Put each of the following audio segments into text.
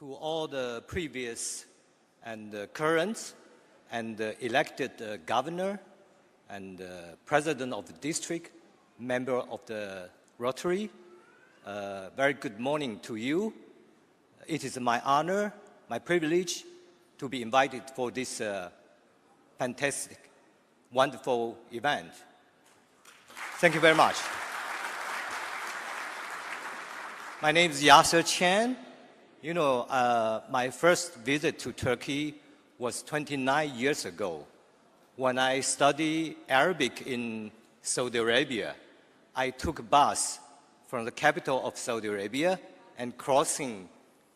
to all the previous and current and elected governor and president of the district, member of the Rotary, very good morning to you. It is my honor, my privilege to be invited for this fantastic, wonderful event. Thank you very much. My name is Yaser Chen. You know, my first visit to Turkey was 29 years ago. When I studied Arabic in Saudi Arabia, I took a bus from the capital of Saudi Arabia and crossing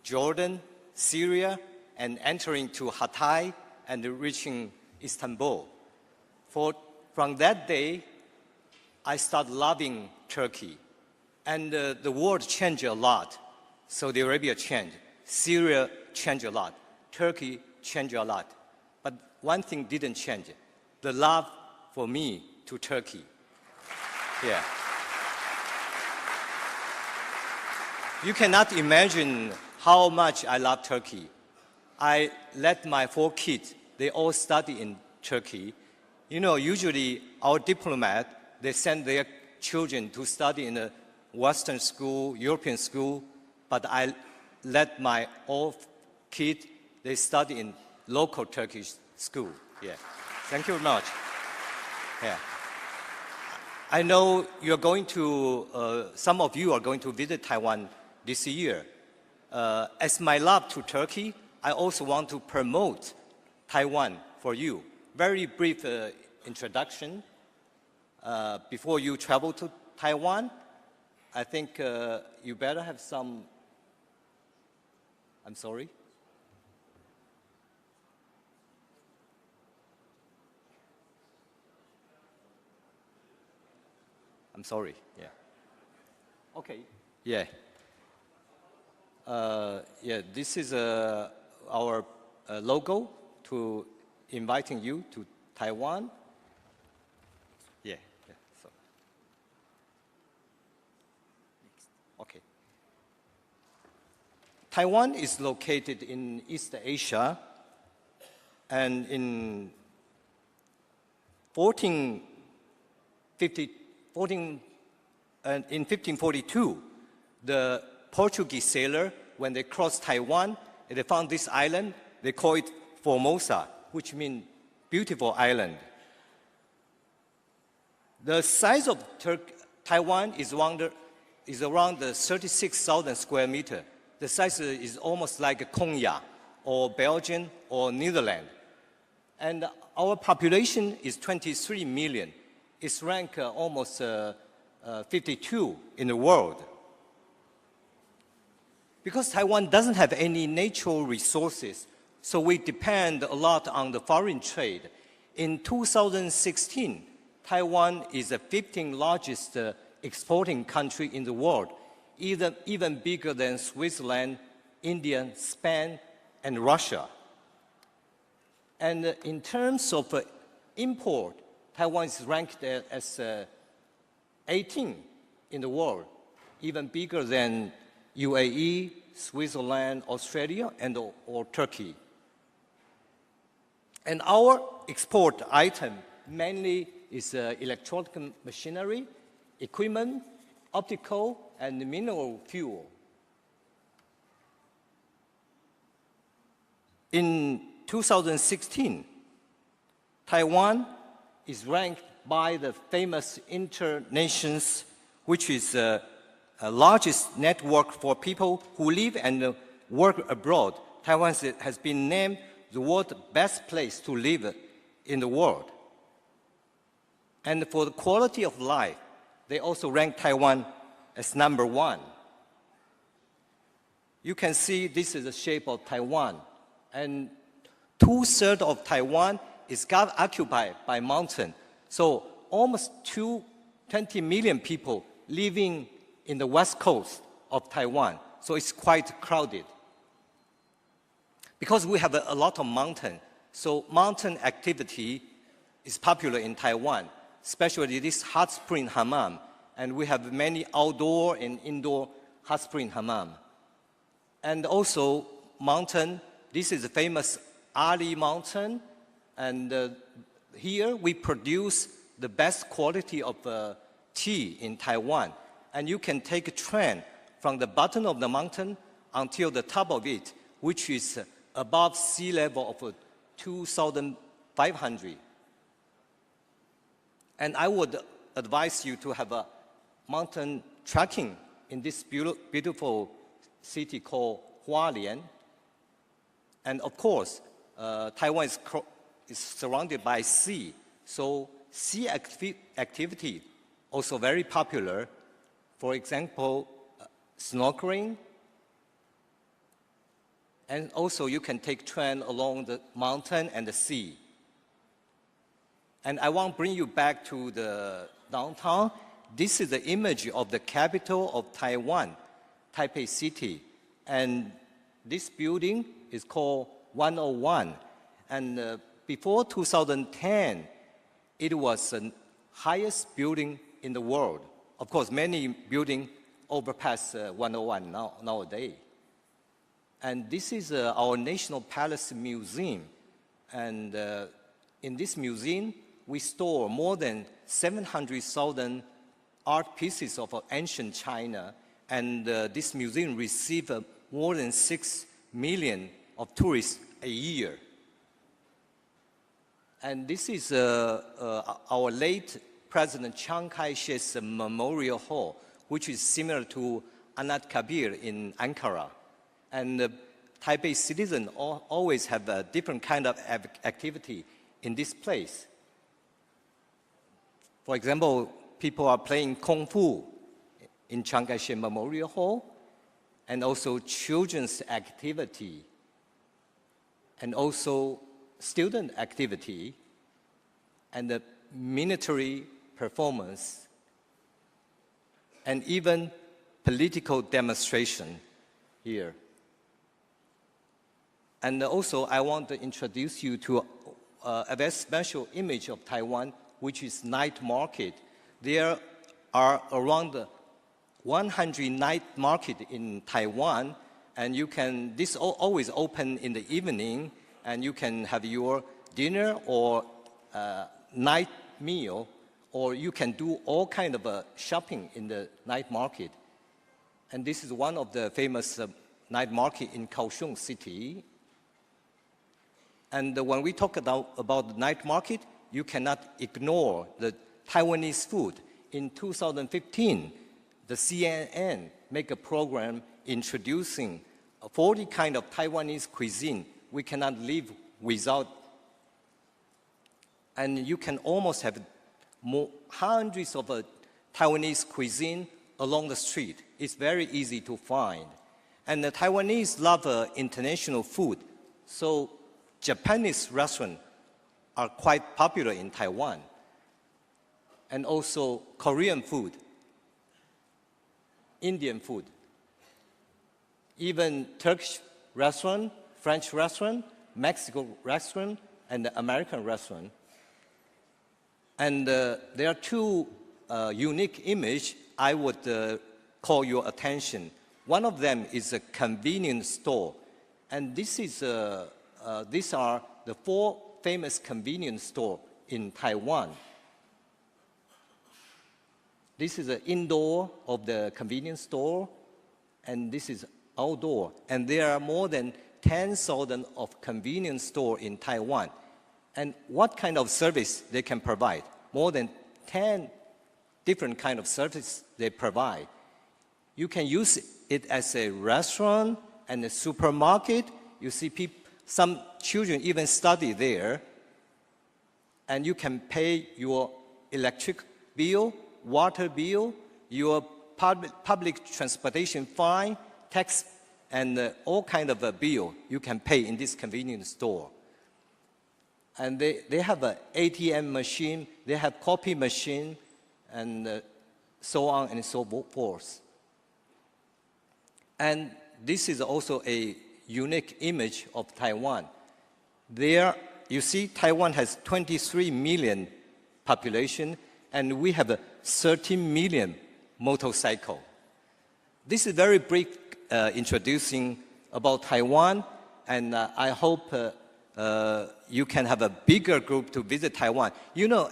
Jordan, Syria, and entering to Hatay and reaching Istanbul. From that day, I started loving Turkey. And the world changed a lot. Saudi Arabia changed. Syria changed a lot. Turkey changed a lot. But one thing didn't change, the love for me to Turkey. Yeah. You cannot imagine how much I love Turkey. I let my 4 kids, they all study in Turkey. You know, usually our diplomat, they send their children to study in a Western school, European school, but I let my all kids, they study in local Turkish school. Yeah. Thank you very much. Yeah. I know you're going to, some of you are going to visit Taiwan this year. As my love to Turkey, I also want to promote Taiwan for you. Very brief introduction. Before you travel to Taiwan, I think you better have some, I'm sorry. I'm sorry, yeah. Okay, yeah. Yeah, this is our logo to inviting you to Taiwan. Yeah, yeah, so. Okay. Taiwan is located in East Asia, and in 1542, the Portuguese sailor, when they crossed Taiwan, they found this island, they call it Formosa, which means beautiful island. The size of Taiwan is around 36,000 square meters. The size is almost like Konya or Belgium or Netherlands. And our population is 23 million. It's ranked almost 52 in the world. Because Taiwan doesn't have any natural resources, so we depend a lot on the foreign trade. In 2016, Taiwan is the 15th largest exporting country in the world, even bigger than Switzerland, India, Spain, and Russia. And in terms of import, Taiwan is ranked as 18 in the world, even bigger than UAE, Switzerland, Australia, and or Turkey. And our export item mainly is electronic machinery, equipment, optical, and mineral fuel. In 2016, Taiwan is ranked by the famous Internations, which is the largest network for people who live and work abroad. Taiwan has been named the world's best place to live in the world. And for the quality of life, they also rank Taiwan as #1. You can see this is the shape of Taiwan. And 2/3 of Taiwan is occupied by mountain. So almost 20 million people living in the west coast of Taiwan. So it's quite crowded. Because we have a lot of mountain, so mountain activity is popular in Taiwan, especially this hot spring hammam. And we have many outdoor and indoor hot spring hammam. And also mountain, this is the famous Ali Mountain, and here we produce the best quality of tea in Taiwan. And you can take a train from the bottom of the mountain until the top of it, which is above sea level of 2,500. And I would advise you to have a mountain trekking in this beautiful city called Hualien. And of course, Taiwan is surrounded by sea, so sea activity also very popular. For example, snorkeling, and also you can take train along the mountain and the sea. And I want to bring you back to the downtown. This is the image of the capital of Taiwan, Taipei City. And this building is called 101. And before 2010, it was the highest building in the world. Of course, many buildings overpass 101 nowadays. And this is our National Palace Museum. And in this museum, we store more than 700,000 art pieces of ancient China. And this museum receives more than 6 million of tourists a year. And this is our late President Chiang Kai-shek's memorial hall, which is similar to Anat Kabir in Ankara. And Taipei citizens always have a different kind of activity in this place. For example, people are playing Kung Fu in Chiang Kai-shek Memorial Hall, and also children's activity, and also student activity, and the military performance, and even political demonstration here. And also, I want to introduce you to a very special image of Taiwan, which is night market. There are around 100 night market in Taiwan, and this always open in the evening, and you can have your dinner or night meal, or you can do all kind of shopping in the night market. And this is one of the famous night market in Kaohsiung City. And when we talk about the night market, you cannot ignore the Taiwanese food. In 2015, the CNN make a program introducing 40 kind of Taiwanese cuisine we cannot live without. And you can almost have hundreds of Taiwanese cuisine along the street. It's very easy to find. And the Taiwanese love international food. So Japanese restaurants are quite popular in Taiwan. And also Korean food, Indian food, even Turkish restaurant, French restaurant, Mexican restaurant, and the American restaurant. And there are two unique images I would call your attention. One of them is a convenience store. And these are the 4 famous convenience stores in Taiwan. This is the indoor of the convenience store, and this is outdoor. And there are more than 10,000 of convenience stores in Taiwan. And what kind of service they can provide? More than 10 different kind of service they provide. You can use it as a restaurant and a supermarket. You see some children even study there. And you can pay your electric bill, water bill, your public transportation fine, tax, and all kind of a bill you can pay in this convenience store. And they have an ATM machine, they have copy machine, and so on and so forth. And this is also a unique image of Taiwan. There, you see, Taiwan has 23 million population, and we have 13 million motorcycle. This is very brief introducing about Taiwan, and I hope you can have a bigger group to visit Taiwan. You know,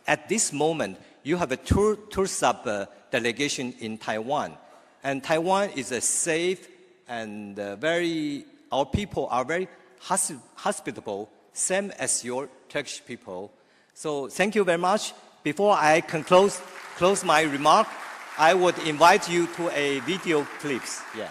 at this moment, you have a tour sub delegation in Taiwan. And Taiwan is a safe and our people are very hospitable, same as your Turkish people. So thank you very much. Before I close my remark, I would invite you to a video clips. Yeah.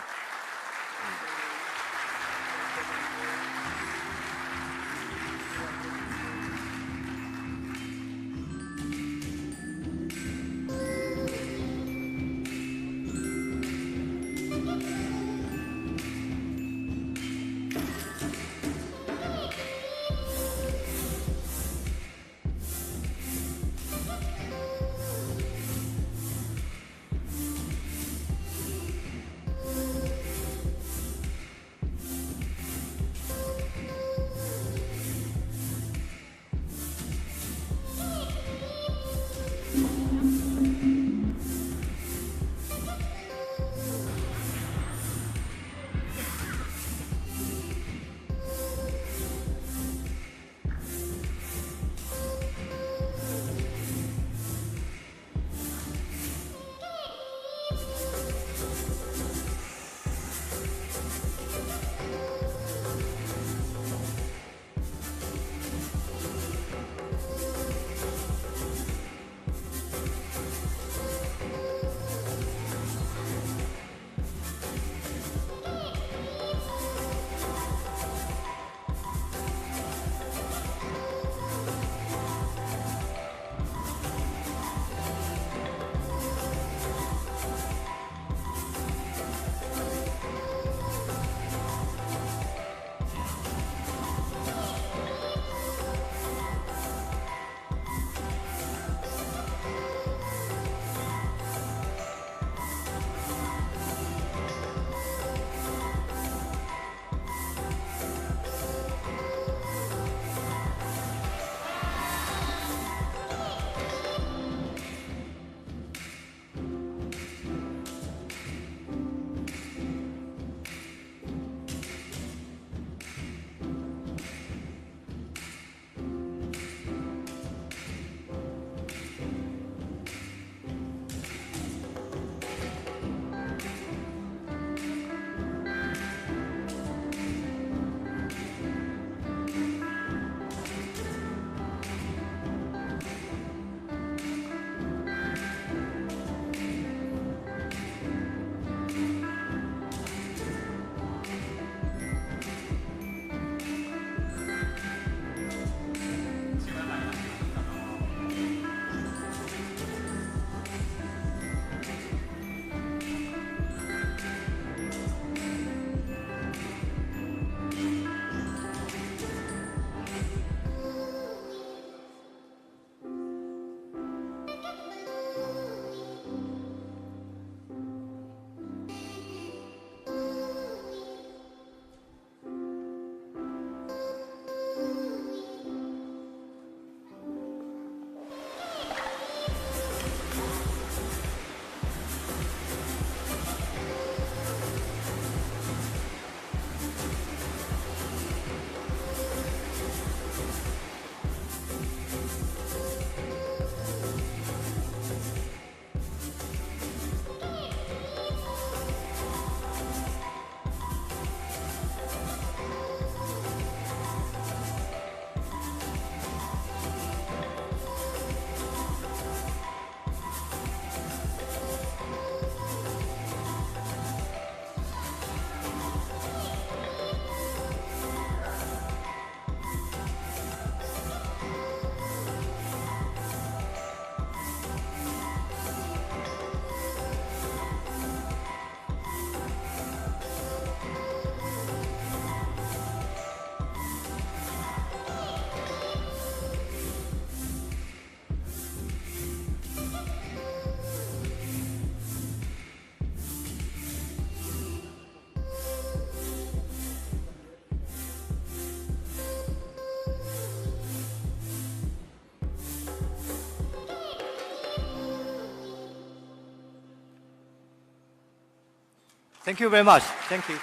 Thank you very much. Thank you.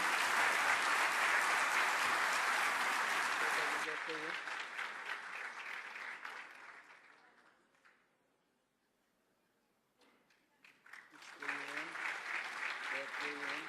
Tayvan.